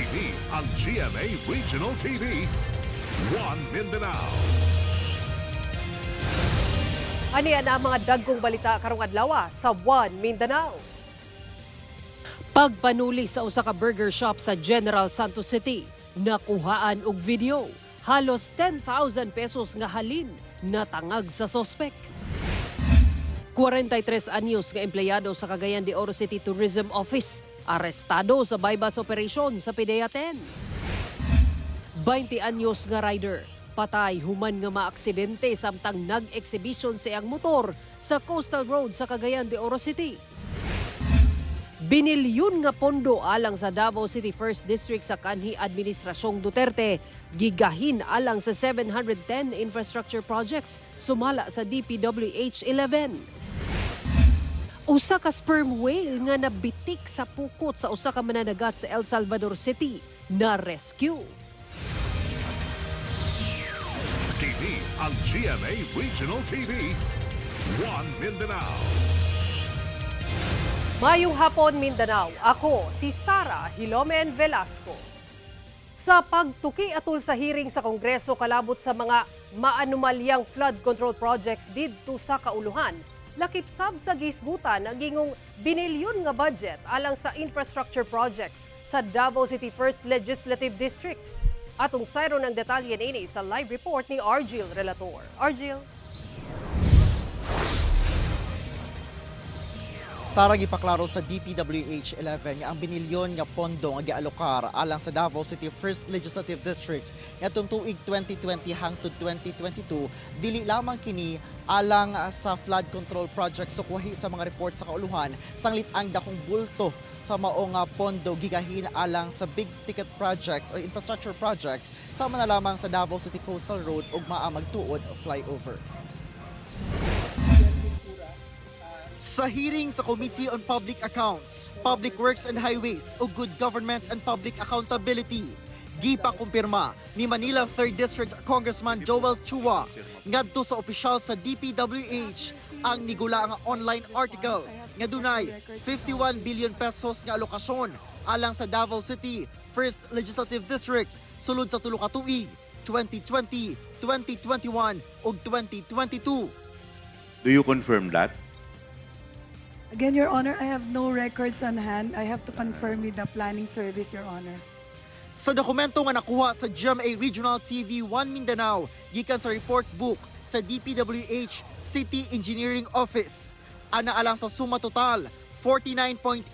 Kini ang GMA Regional TV, One Mindanao. Ani ang mga dagkong balita karong adlaw sa One Mindanao. Pagpanuli sa usa ka burger shop sa General Santos City, nakuhaan og video. Halos 10,000 pesos nga halin natangag sa sospek. 43 anyos nga empleyado sa Cagayan de Oro City Tourism Office arestado sa bypass operation sa PDEA 10. 20 anyos nga rider patay human nga maaksidente samtang nag-exhibition sa iyang motor sa Coastal Road sa Cagayan de Oro City. Binilyon nga pondo alang sa Davao City First District sa kanhi Administrasyong Duterte, gigahin alang sa 710 infrastructure projects sumala sa DPWH 11. Usa ka sperm whale nga nabitik sa pukot sa usa ka mananagat sa El Salvador City na rescue. Kini ang GMA Regional TV, One Mindanao. Mayong hapon Mindanao, ako si Sara Hilomen Velasco. Sa pagtuki atul sa hearing sa Kongreso kalabot sa mga maanumalyang flood control projects didto sa kauluhan, lakip-sab sa gisgutan ang gingong binilyon nga budget alang sa infrastructure projects sa Davao City First Legislative District. Atong sayro ng detalye nini sa live report ni Argil Relator. Argil. Sarang ipaklaro sa DPWH 11 nga ang binilyon nga pondo nga gialokar alang sa Davao City First Legislative District nga tuig 2020 hangtod 2022 dili lamang kini alang sa flood control project sukwahi sa mga report sa kauluhan sanglit ang dakong bulto sa maong pondo gigahin alang sa big ticket projects o infrastructure projects sama na lamang sa Davao City Coastal Road ug magtuod flyover. Sa hearing sa Committee on Public Accounts, Public Works and Highways o Good Government and Public Accountability, gipakumpirma ni Manila 3rd District Congressman Joel Chua ngadto sa opisyal sa DPWH ang nigula nga online article nga dunay 51 billion pesos nga alokasyon alang sa Davao City First Legislative District sulod sa tulo ka tuig 2020, 2021 ug 2022. Do you confirm that? Again, Your Honor, I have no records on hand. I have to confirm with the planning service, Your Honor. Sa dokumento nga nakuha sa GMA Regional TV 1 Mindanao, gikan sa report book sa DPWH City Engineering Office, ana alang sa suma total 49.8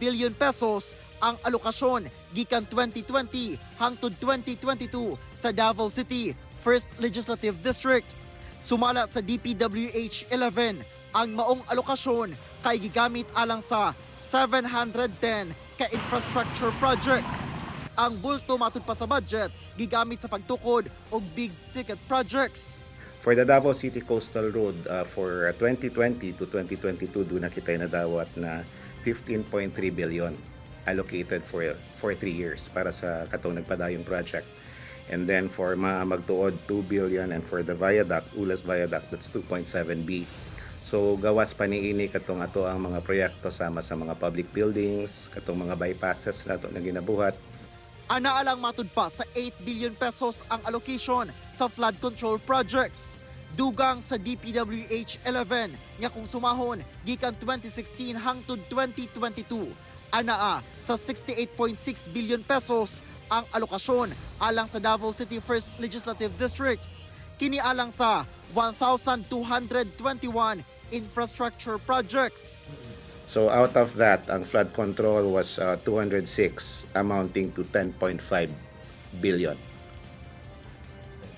billion pesos ang alokasyon gikan 2020 hangtod 2022 sa Davao City First Legislative District. Sumala sa DPWH 11 ang maong alokasyon kay gigamit alang sa 710 ka infrastructure projects. Ang bulto matud pa sa budget gigamit sa pagtukod og big ticket projects. For the Davao City Coastal Road for 2020 to 2022 doon na kita nadawat na 15.3 billion allocated for 3 years para sa katong nagpadayong project. And then for magtuod 2 billion and for the viaduct, Ulas Viaduct, that's 2.7 B. So gawas pa niini katong ato ang mga proyekto sama sa mga public buildings, katong mga bypasses nato na ginabuhat. Ana alang matud pa sa 8 billion pesos ang allocation sa flood control projects. Dugang sa DPWH 11 nga kung sumahon gikan 2016 hangtod 2022, anaa sa 68.6 billion pesos ang alokasyon alang sa Davao City First Legislative District. Kini alang sa 1,221 infrastructure projects. So out of that, ang flood control was 206 amounting to 10.5 billion.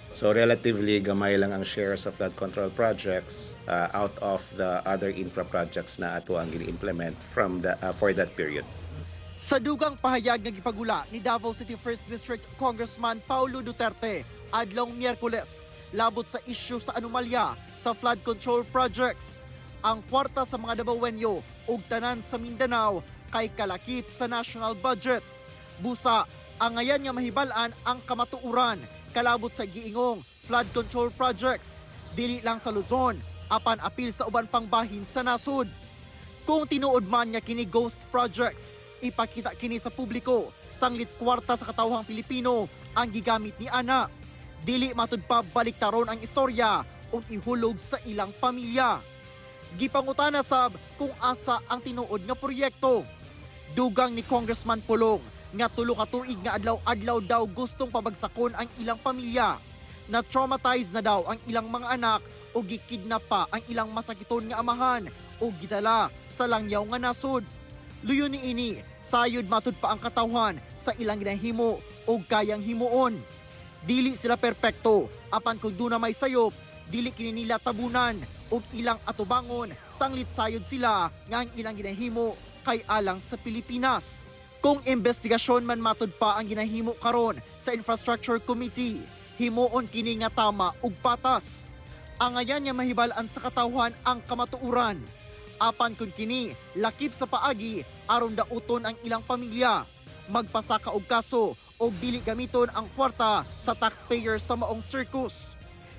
So relatively gamay lang ang share sa flood control projects out of the other infra projects na ato ang i-implement from for that period. Sa dugang pahayag nga gipagula ni Davao City First District Congressman Paulo Duterte adlong Miyerkules labot sa isyu sa anomalya sa flood control projects. Ang kwarta sa mga Davaoenyo ug tanan sa Mindanao kay kalakip sa national budget. Busa, ang ngayon nga mahibal-an ang kamatuuran kalabot sa giingong flood control projects. Dili lang sa Luzon, apan apil sa uban pang bahin sa nasud. Kung tinuod man nga kini ghost projects, ipakita kini sa publiko sanglit kwarta sa katawhang Pilipino ang gigamit ni ana. Dili matud pa baliktaron ang istorya o ihulog sa ilang pamilya. Gipangutana sab kung asa ang tinuod nga proyekto. Dugang ni Congressman Pulong nga tulo ka tuig nga adlaw-adlaw daw gustong pabagsakon ang ilang pamilya. Na-traumatize na daw ang ilang mga anak o gikidnap pa ang ilang masakiton nga amahan o gidala sa langyaw nga nasud. Luyo ni ini, sayod matud pa ang katawhan sa ilang ginahimo o kayang himuon. Dili sila perpekto, apan kung doon na may sayop, dili kini nila tabunan o ilang atubangon, sanglit sayod sila nga ang ilang ginahimo kay alang sa Pilipinas. Kung investigasyon man matud pa ang ginahimo karon sa Infrastructure Committee, himuon kini nga tama ug patas. Ang ayan nga mahibalaan sa katawhan ang kamatuuran. Apan kun kini lakip sa paagi aron dauton ang ilang pamilya, magpasaka og kaso o dili gamiton ang kwarta sa taxpayers sa maong circus.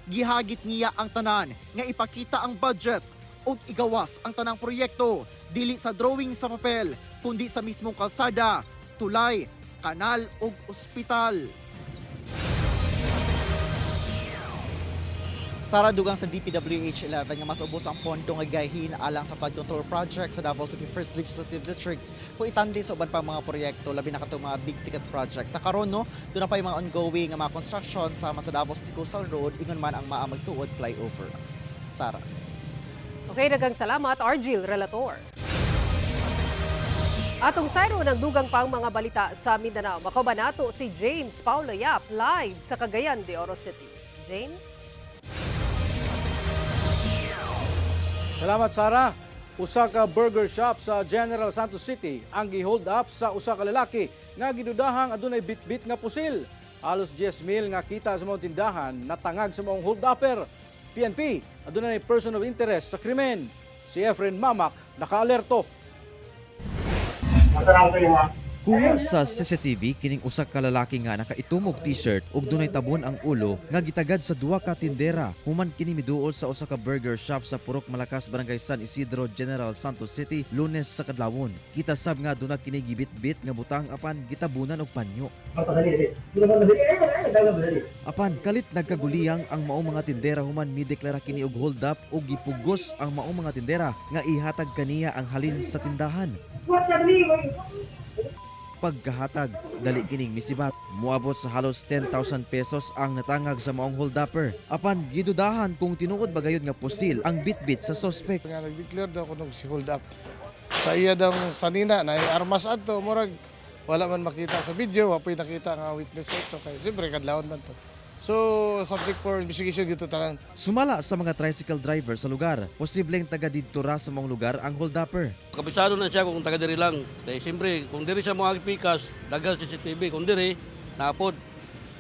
Gihagit niya ang tanan nga ipakita ang budget o igawas ang tanang proyekto dili sa drawing sa papel kundi sa mismong kalsada, tulay, kanal o ospital. Sara, dugang sa DPWH 11 nga mas ubos ang pondo nga gahin alang sa flood control project sa Davao City First Legislative Districts kung itandi sa uban pa mga proyekto labi na katong mga big ticket projects. Sa karon no, doon na pa yung mga ongoing nga mga construction sa Davao City Coastal Road ingon man ang maamagtuod flyover. Sara. Okay, daghang salamat, Argil Relator. Atong sayro ng dugang pang mga balita sa Mindanao. Makabanato si James Paulo Yap live sa Cagayan de Oro City. James? Salamat, Sara. Usa ka burger shop sa General Santos City ang gi-hold up sa usa ka lalaki nga gidudahang adunay bit-bit nga pusil. Halos 10,000 nga kita sa mga tindahan natangag sa maong hold-upper. PNP, adunay person of interest sa krimen. Si Efren Mamak nakaalerto. Kuha sa CCTV kining usa ka lalaki nga nakaitumog t-shirt ug dunay tabon ang ulo nga gitagad sa duha ka tindera. Human kini miduol sa usa ka burger shop sa Purok Malakas, Barangay San Isidro, General Santos City, Lunes sa kadlawon. Kita sab nga duna kini gibit-bit nga butang apan gitabunan og panyo. Apan kalit nagkaguliyang ang maong mga tindera human mideklara kini og hold up ug gipugos ang maong mga tindera nga ihatag kaniya ang halin sa tindahan. Pagkahatag, dali kining misibat. Muabot sa halos 10,000 pesos ang natangag sa maong hold-upper. Apan gidudahan kung tinuod ba gayud nga pusil ang bitbit sa suspect. Nga nag-declare daw ko nung si hold up. Sa iya daw sanina na armas adto murag wala man makita sa video, wapoy nakita nga witness ito kay siyempre kadlawon man to. So, subject for investigation dito tanan. Sumala sa mga tricycle driver sa lugar, posibleng taga didto ra sa maong lugar ang hold-upper. Kabisado na siya kung taga diri lang. Dahil siyempre, kung diri siya mga pikas, dagal CCTV. Kung diri, napod.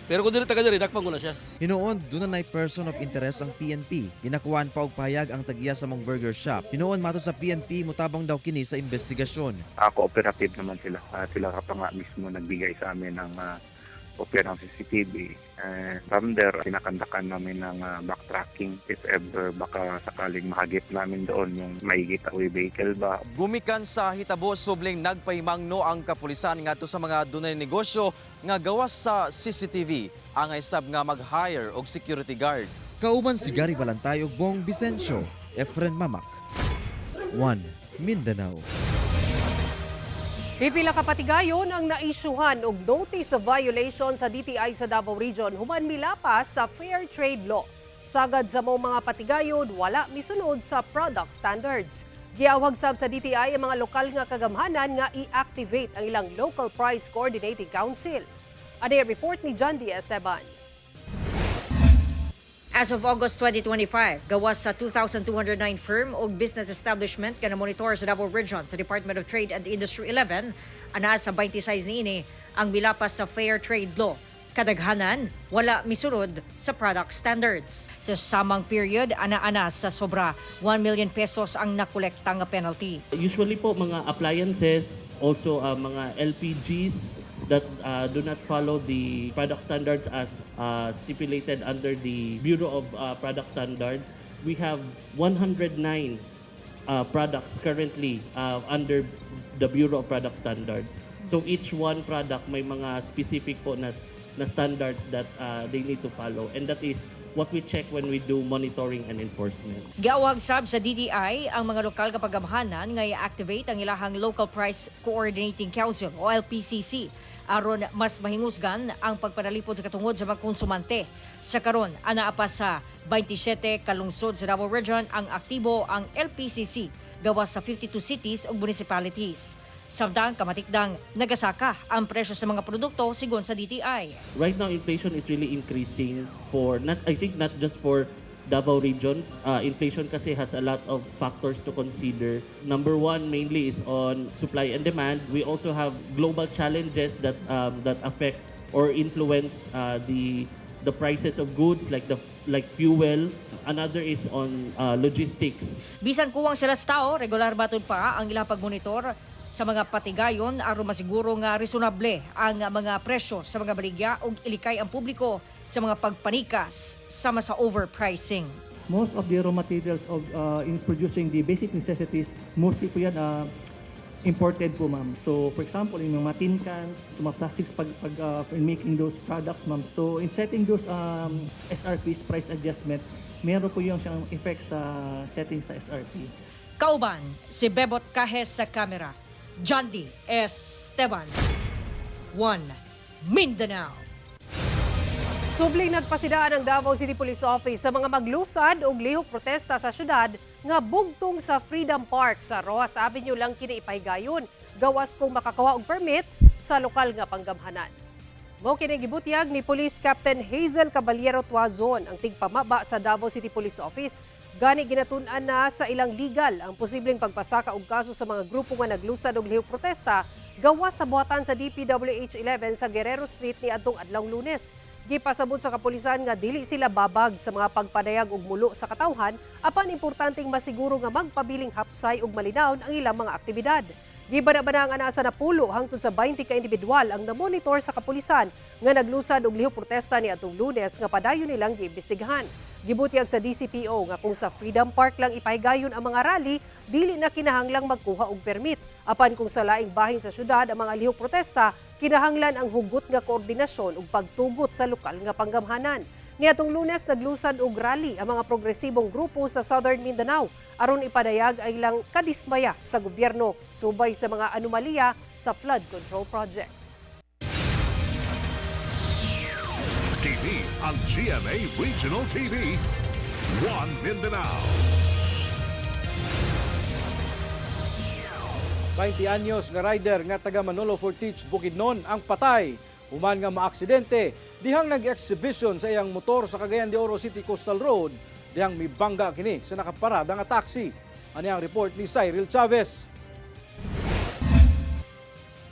Pero kung diri taga diri, dakpan ko na siya. Hinuon, dunay person of interest ang PNP. Ginakuan pa og pahayag ang tagiya sa mong burger shop. Hinuon matod sa PNP, mutabang daw kini sa investigasyon. Cooperative naman sila. Sila ka pa nga mismo nagbigay sa amin ng kopya ng CCTV. From there, pinakandakan namin ng backtracking if ever baka sakaling makagip namin doon yung may getaway vehicle ba. Gumikan sa hitabo subling nagpahimangno ang kapulisan ngadto sa mga dunay negosyo nga gawas sa CCTV ang isab nga mag-hire og security guard. Kauban si Gary Balantay ug Bong Vicencio, Efren Mamak. 1 Mindanao. Pipila ka patigayon ang naisyuhan og notice of violation sa DTI sa Davao Region human milapas sa Fair Trade Law. Sagad sa mga patigayon, wala misunod sa product standards. Giawag sab sa DTI ang mga lokal nga kagamhanan nga i-activate ang ilang Local Price Coordinating Council. Ano yung report ni John D. Esteban? As of August 2025, gawas sa 2,209 firm o business establishment ka na-monitor sa Davao Region sa Department of Trade and Industry 11, ana sa 26 niini ang milapas sa Fair Trade Law. Kadaghanan, wala misunod sa product standards. Sa samang period, ana-ana sa sobra 1 million pesos ang nakolekta nga penalty. Usually po mga appliances, also mga LPGs, that do not follow the product standards as stipulated under the Bureau of Product Standards. We have 109 products currently under the Bureau of Product Standards. So each one product may mga specific po na standards that they need to follow, and that is what we check when we do monitoring and enforcement. Giawag sab sa DTI ang mga lokal nga pagamhanan nga i-activate ang ilahang Local Price Coordinating Council o LPCC aron mas mahingusgan ang pagpanalipod sa katungod sa mga konsumante. Sa karon, anaa pa sa 27 kalungsod sa Davao Region ang aktibo ang LPCC gawas sa 52 cities o municipalities. Samtang kamatikdang nagasaka ang presyo sa mga produkto sigon sa DTI. Right now, inflation is really increasing for not just for Davao region. Inflation kasi has a lot of factors to consider. Number one mainly is on supply and demand. We also have global challenges that affect or influence the prices of goods like fuel. Another is on logistics. Bisan kuwang sila sa tao, regular batod pa ang ilang pagmonitor sa mga patigayon aron masiguro nga reasonable ang mga presyo sa mga baligya ug ilikay ang publiko sa mga pagpanikas sama sa overpricing. Most of the raw materials in producing the basic necessities, mostly po yan imported po, ma'am. So for example, in mga tin cans, sa mga plastics in making those products, ma'am. So in setting those SRPs, price adjustment, meron po yung siyang effect sa setting sa SRP. Kauban, si Bebot Kahes sa kamera. John D. Esteban, 1 Mindanao. Subling nagpasidaan ang Davao City Police Office sa mga maglusad og lihok protesta sa syudad nga bugtong sa Freedom Park sa Rojas Avenue lang kini ipaygayon gawas kung makakawa og permit sa lokal nga panggamhanan. Mao kini gibutyag ni Police Captain Hazel Caballero Tuazon ang tigpamaba sa Davao City Police Office. Gani ginatun-an na sa ilang legal ang posibleng pagpasaka og kaso sa mga grupo nga naglusad og lihok protesta gawas sa buhatan sa DPWH 11 sa Guerrero Street ni adtong adlawng Lunes. Gipasabot sa kapulisan nga dili sila babag sa mga pagpadayag og mulo sa katawhan apan importanteng masiguro nga magpabiling hapsay ug malinawon ang ilang mga aktibidad. Gibana-bana ang anaasa na pulo hangtod sa 20 ka individual ang namonitor sa kapulisan nga naglusad og lihok protesta ni atong Lunes nga padayon nilang giimbestigahan. Gibutyag sa DCPO nga kung sa Freedom Park lang ipahigayon ang mga rally, dili na kinahanglang magkuha og permit. Apan kung sa laing bahin sa syudad ang mga lihok protesta, kinahanglan ang hugot nga koordinasyon ug pagtugot sa lokal nga panggamhanan. Niadtong Lunes naglusad og rally ang mga progresibong grupo sa Southern Mindanao aron ipadayag ang ilang kadismaya sa gobyerno subay sa mga anomalya sa flood control projects. TV ang GMA Regional TV. 1 Mindanao. 20 anyos nga rider nga taga Manolo Fortich, Bukidnon ang patay. Human nga maaksidente, dihang nag-exhibition sa iyang motor sa Cagayan de Oro City Coastal Road, dihang mibangga kini sa nakaparada nga taxi. Ano ang report ni Cyril Chavez?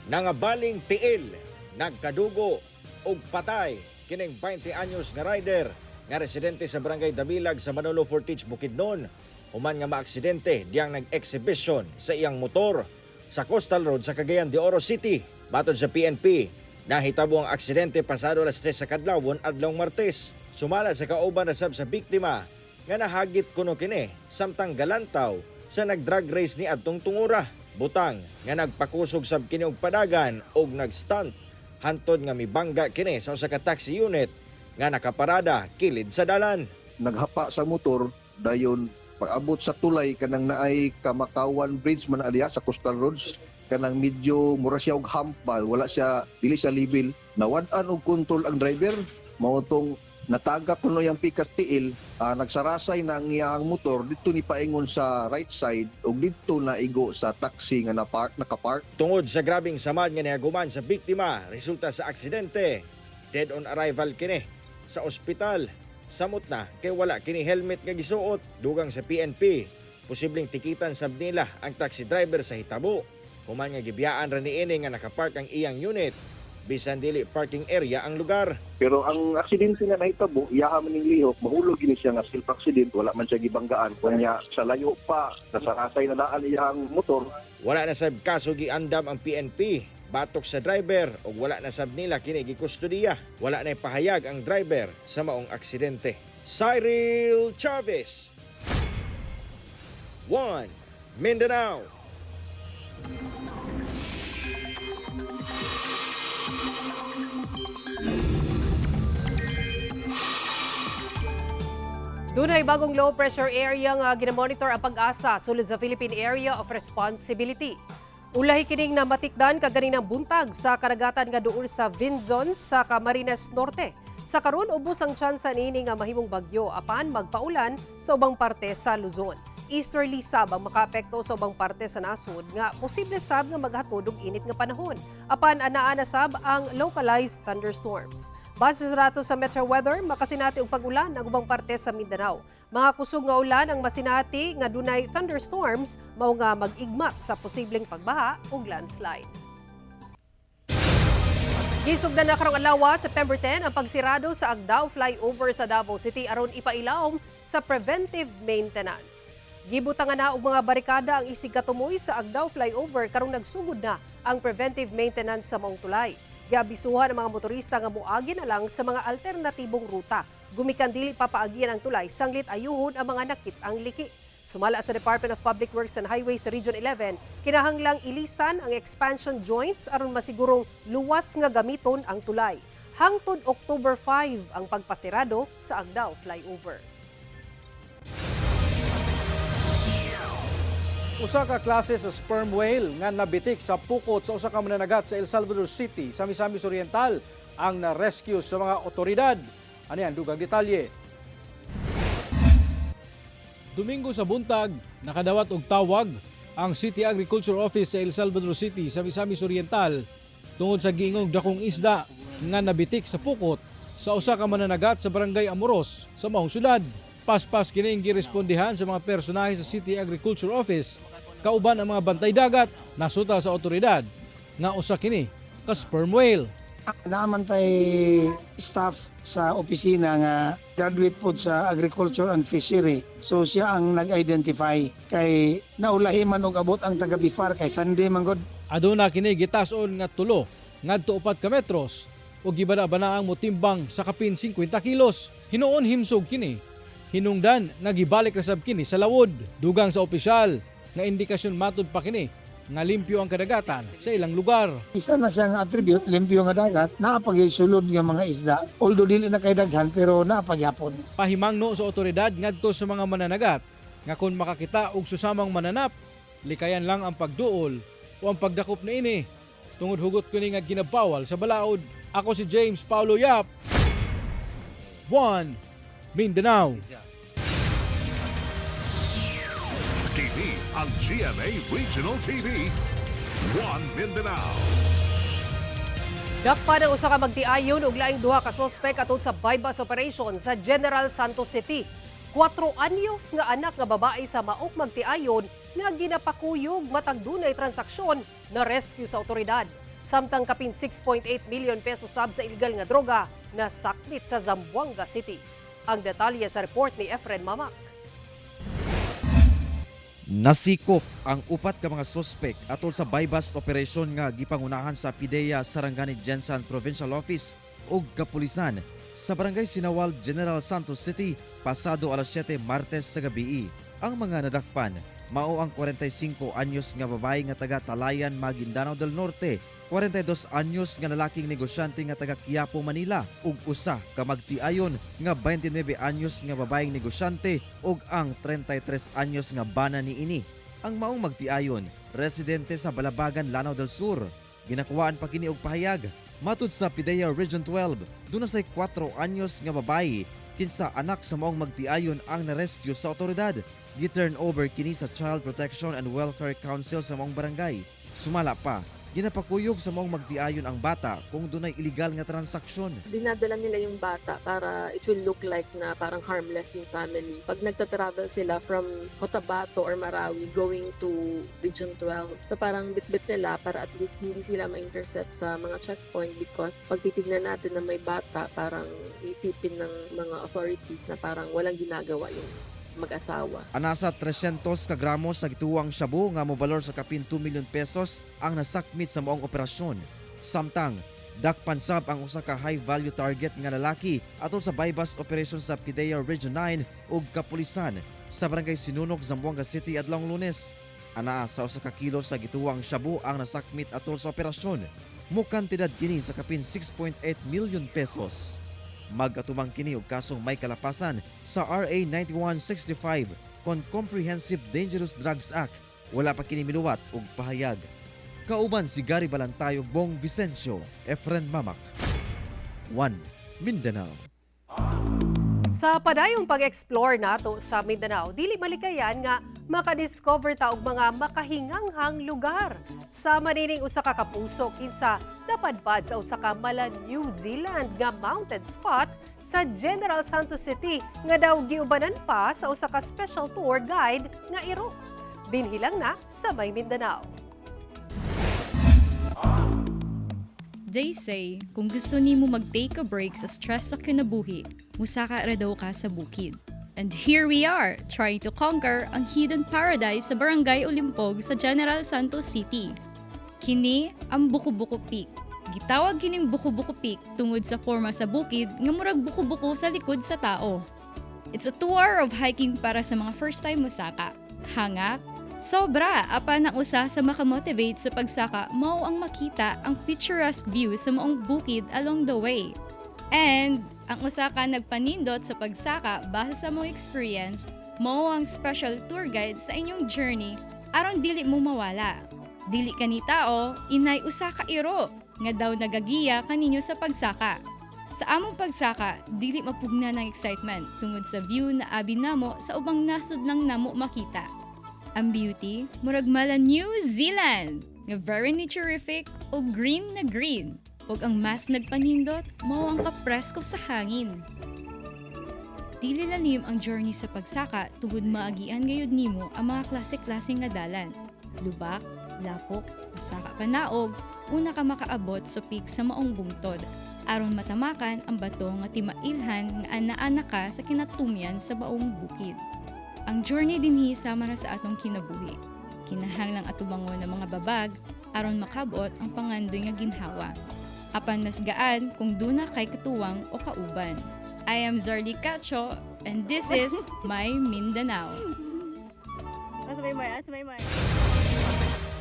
Nangabaling tiil, nagkadugo ug patay kining 20 anyos nga rider nga residente sa Barangay Dabilag sa Manolo Fortich, Bukidnon. Human nga maaksidente diyang nag-exhibition sa iyang motor sa Coastal Road sa Cagayan de Oro City. Batod sa PNP, nahitabo ang aksidente pasado alas 3 sa kadlawon adlawng Martes. Sumala sa kauban na sab sa biktima nga nahagit kuno kini samtang galantaw sa nag-drag race ni adtong tungura. Butang nga nagpakusog sab kini og padagan og nag-stunt hantod nga mibangga kini sa usa ka taxi unit nga nakaparada kilid sa dalan. Naghapa sa motor dayon pag-abot sa tulay kanang naay Kamakawan Bridge man aliya sa Coastal Roads, kanang medyo mura siya og hampal, wala siya, dili siya level. Nawad-an og control ang driver, mao tong natagak kuno yang pikas tiil, nagsarasay na ang iyang motor dito ni paingon sa right side ug dito na igo sa taxi nga nakapark. Tungod sa grabing samad nga niaguman sa biktima resulta sa aksidente, dead on arrival kini sa ospital. Samot na kay wala kini helmet nga gisuot. Dugang sa PNP, posibleng tikitan sab nila ang taxi driver sa hitabo. Human nga gibiyaan ra niini nga nakapark ang iyang unit bisan dili parking area ang lugar. Pero ang aksidente nga nahitabo, iyaha man ning lihok, mahulog gini siya nga self accident, wala man siya gibanggaan. Kunya sa layo pa, nasarasay na daan iyang motor. Wala na sab kaso giandam ang PNP. Batok sa driver o wala na sab nila kini gikustudiya. Wala na ipahayag ang driver sa maong aksidente. Cyril Chavez, 1 Mindanao. Dunay bagong low pressure area nga ginamonitor ang pag-asa sulod sa Philippine Area of Responsibility. Ulahi kining na matikdan kaganinang buntag sa karagatan nga duol sa Vinzon sa Camarines Norte. Sa karon ubos ang tsansa niini nga mahimong bagyo apan magpaulan sa ubang parte sa Luzon. Easterly sab ang makaapekto sa ubang parte sa nasod nga posible sab nga maghatod og init nga panahon. Apan anaa na sab ang localized thunderstorms. Base sa datos sa Metro Weather, makasinati og pag-ulan ang ubang parte sa Mindanao. Mga kusog nga ulan ang masinati nga dunay thunderstorms mao nga mag-igmat sa posibleng pagbaha ug landslide. Gisugdan na karong adlaw, September 10, ang pagsirado sa Agdao flyover sa Davao City aron ipailawom sa preventive maintenance. Gibutangan na og mga barikada ang isig katumoy sa Agdao flyover karong nagsugod na ang preventive maintenance sa maong tulay. Giabisuhan ang mga motorista nga moagi na lang sa mga alternatibong ruta. Gumikan dili papaagian ang tulay sanglit ayuhon ang mga nakit-ang liki. Sumala sa Department of Public Works and Highways sa Region 11, kinahanglang ilisan ang expansion joints aron masigurong luwas nga gamiton ang tulay. Hangtod October 5 ang pagpasirado sa Agdao flyover. Usa ka klase sa sperm whale nga nabitik sa pukot sa usa ka mananagat sa El Salvador City sa Misamis Oriental ang na-rescue sa mga otoridad. Ano yan, dugang detalye. Domingo sa buntag, nakadawat og tawag ang City Agriculture Office sa El Salvador City sa Misamis Oriental tungod sa giingong dakong isda nga nabitik sa pukot sa usa ka mananagat sa Barangay Amoros sa maong syudad. Paspas kining girespondihan sa mga personahe sa City Agriculture Office kauban ang mga bantay dagat nasuta sa otoridad nga usa kini ka sperm whale. Naaman tay staff sa opisina nga graduate po sa Agriculture and Fishery. So siya ang nag-identify kay naulahi man og abot ang taga Bifar kay Sunday man gud. Aduna kini gitason nga 3 ngadto 4 ka metros ug gibana-bana ang motimbang sa kapin 50 kilos. Hinuon himsog kini. Hinungdan nga gibalik ra sab kini sa lawod. Dugang sa opisyal nga indikasyon matud pa kini nga limpyo ang kadagatan sa ilang lugar. Isa na siya nga attribute, limpyo nga dagat, naapagsulod nga mga isda. Although dili na kay daghan pero naapagyapon. Pahimangno sa otoridad ngadto sa mga mananagat nga kung makakita og susamang mananap, likayan lang ang pagduol o ang pagdakop na ini. Tungod hugot kini nga ginabawal sa balaod. Ako si James Paulo Yap. 1 Mindanao. TV ang GMA Regional TV. 1 Mindanao. Dakpa ng usa ka magtiayon ug laing duha ka sospek atol sa bypass operation sa General Santos City. 4 anyos nga anak nga babae sa maok magtiayon nga ginapakuyog matag dunay transaksyon na rescue sa otoridad. Samtang kapin 6.8 million pesos sab sa illegal nga droga na sakmit sa Zamboanga City. Ang detalye sa report ni Efren Mamak. Nasikop ang 4 ka mga suspek atol sa buy-bust operation nga gipangunahan sa PIDEA Sarangani Gensan Provincial Office ug kapulisan sa Barangay Sinawal, General Santos City pasado alas 7 Martes sa gabi. Ang mga nadakpan mao ang 45 anyos nga babae nga taga Talayan, Maguindanao del Norte, 42 anyos nga lalaking negosyante nga taga Quiapo, Manila ug usa ka magtiayon nga 29 anyos nga babaeng negosyante ug ang 33 anyos nga bana niini. Ang maong magtiayon, residente sa Balabagan, Lanao del Sur. Ginakuwaan pa kini og pahayag. Matud sa PIDEA Region 12, duna say 4 anyos nga babae kinsa anak sa maong magtiayon ang na-rescue sa otoridad. Gi-turn over kini sa Child Protection and Welfare Council sa maong barangay. Sumala pa, ginapakuyog sa maong magtiayon ang bata kung dunay illegal nga transaksyon. Dinadala nila yung bata para it will look like na parang harmless yung family. Pag nagta-travel sila from Cotabato or Marawi going to Region 12, so parang bit-bit nila para at least hindi sila ma-intercept sa mga checkpoint because pag titignan natin na may bata, parang isipin ng mga authorities na parang walang ginagawa yung mag-asawa. Anasa 300 ka gramos sa gituwang shabu nga mobalor sa kapin 2 million pesos ang nasakmit sa maong operasyon. Samtang dakpan sab ang usa ka high value target nga lalaki atol sa buy-bust operation sa PIDEA Region 9 ug kapulisan sa Barangay Sinunog, Zamboanga City adlong Lunes. Ana sa usa ka kilo sa gituwang shabu ang nasakmit atol sa operasyon. Mukantidad kini sa kapin 6.8 million pesos. Mag-atubang kini og kasong may kalapasan sa RA 9165 kon Comprehensive Dangerous Drugs Act. Wala pa kini miluwat og pahayag. Kauban si Gary Balantay ug Bong Vicencio, Efren Mamak. 1 Mindanao. Sa padayong pag-explore nato sa Mindanao, dili malikayan nga makadiscover ta og mga makahinganghang lugar. Sa manining usa ka kapuso kinsa napadpad sa usa ka mala New Zealand nga mountain spot sa General Santos City nga daw giubanan pa sa usa ka special tour guide nga irok. Binhilang na sa May Mindanao. They say, kung gusto nimo mag-take a break sa stress sa kinabuhi, musaka ra daw ka sa bukid. And here we are, trying to conquer ang hidden paradise sa Barangay Olimpog sa General Santos City. Kini ang Buko-Buko Peak. Gitawag kining Buko-Buko Peak tungod sa forma sa bukid nga murag buko-buko sa likod sa tao. It's a 2 hour of hiking para sa mga first time musaka. Hangak, sobra, apan ang usa sa makamotivate sa pagsaka mao ang makita ang picturesque view sa maong bukid along the way. And ang usa ka nagpanindot sa pagsaka base sa mong experience, mao ang special tour guide sa inyong journey aron dili mo mawala. Dili ka ni tao, inay usa ka iro nga daw nagagiya kaninyo sa pagsaka. Sa among pagsaka, dili mapugna ng excitement tungod sa view na abi namo sa ubang nasod lang namo makita. Ang beauty, murag mala New Zealand, nga very naturific o green na green. O ang mas nagpanindot, mao ang kapresko sa hangin. Dili lalim ang journey sa pagsaka tungod maagian gayud nimo ang mga klase-klase nga dalan. Lubak, lapok, masaka ka naog, una ka makaabot sa peak sa maong bungtod. Aron matamakan ang bato nga timailhan nga ana-ana ka sa kinatumyan sa baong bukid. Ang journey dinhi sama na sa atong kinabuhi. Kinahanglang atubangon ng mga babag aron makabot ang pangandoy nga ginhawa. Apan mas gaan kung duna kay katuwang o kauban. I am Zardy Cacho and this is My Mindanao.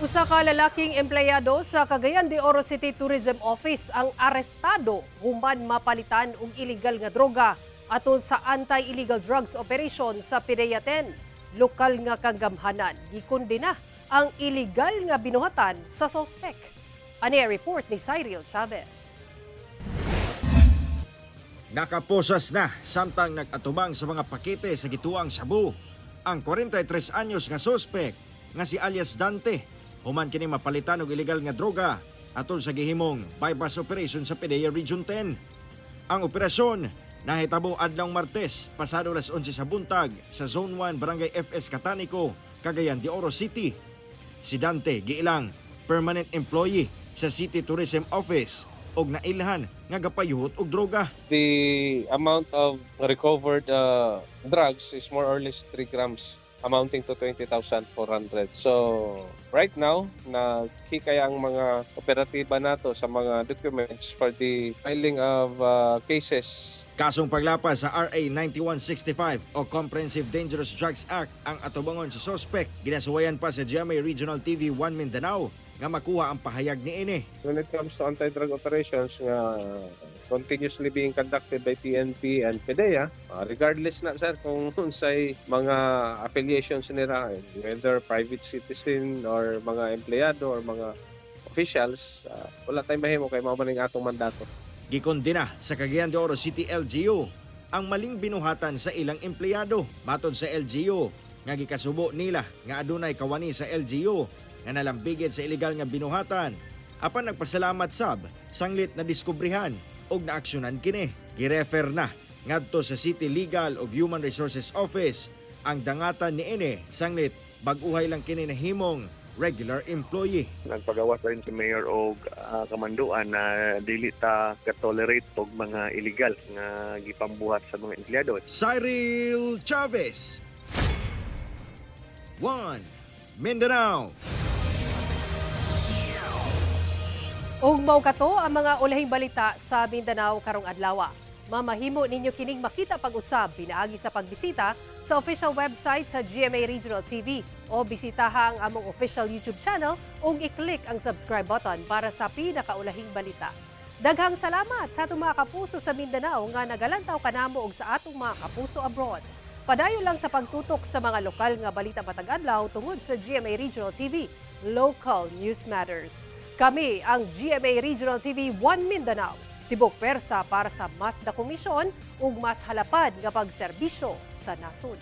Usa ka lalaking empleyado sa Cagayan de Oro City Tourism Office ang arestado human mapalitan og illegal nga droga atol sa anti-illegal drugs operation sa PDEA 10. Lokal nga kagamhanan gikondena ang illegal nga binuhatan sa sospek. Ani report ni Cyril Chavez. Nakaposas na samtang nag-atubang sa mga pakete sa gituang Cebu ang 43 anyos nga sospek nga si alias Dante human kini mapalitan og illegal nga droga atol sa gihimong bypass operation sa PDEA Region 10. Ang operasyon nahitabo adlong Martes pasado alas 11 sa buntag sa Zone 1 Barangay FS Catanico, Cagayan de Oro City. Si Dante giilang permanent employee sa City Tourism Office og nailhan nga gapayuhot og droga. The amount of recovered drugs is more or less 3 grams amounting to 20,400. So right now, nakikaya ang mga operatiba nato sa mga documents for the filing of cases. Kasong paglapas sa RA 9165 o Comprehensive Dangerous Drugs Act ang atubangon sa sospek. Ginasuwayan pa sa GMA Regional TV 1 Mindanao nga makuha ang pahayag ni ini. When it comes to anti-drug operations nga continuously being conducted by PNP and PDEA, regardless na sir kung unsay mga affiliations nila, whether private citizen or mga empleyado or mga officials, wala tayong mahimo kay mao maning atong mandato. Gikondena sa Cagayan de Oro City LGU ang maling binuhatan sa ilang empleyado. Matod sa LGU, nga gikasubo nila nga adunay kawani sa LGU nga nalambigit sa illegal nga binuhatan. Apan nagpasalamat sab sanglit na diskubrihan og naaksyonan kini. Girefer na ngadto sa City Legal ug Human Resources Office ang dangatan niini sanglit bag-uhay lang kini nahimong regular employee. Nagpagawas rin si Mayor og kamanduan na dili ta ka-tolerate og mga illegal nga gipambuhat sa mga empleyado. Cyril Chavez, 1 Mindanao. Og mao kato ang mga ulahing balita sa Mindanao karong adlaw. Mamahimo ninyo kining makita pag-usab pinaagi sa pagbisita sa official website sa GMA Regional TV o bisitaha ang among official YouTube channel ug i-click ang subscribe button para sa pinakaulahing balita. Daghang salamat sa atong mga kapuso sa Mindanao nga nagalantaw kanamo og sa atong mga kapuso abroad. Padayon lang sa pagtutok sa mga lokal nga balita matag adlaw tungod sa GMA Regional TV. Local News Matters. Kami ang GMA Regional TV 1 Mindanao. Tibok persa para sa mas na komisyon ug mas halapad nga pagserbisyo sa nasod.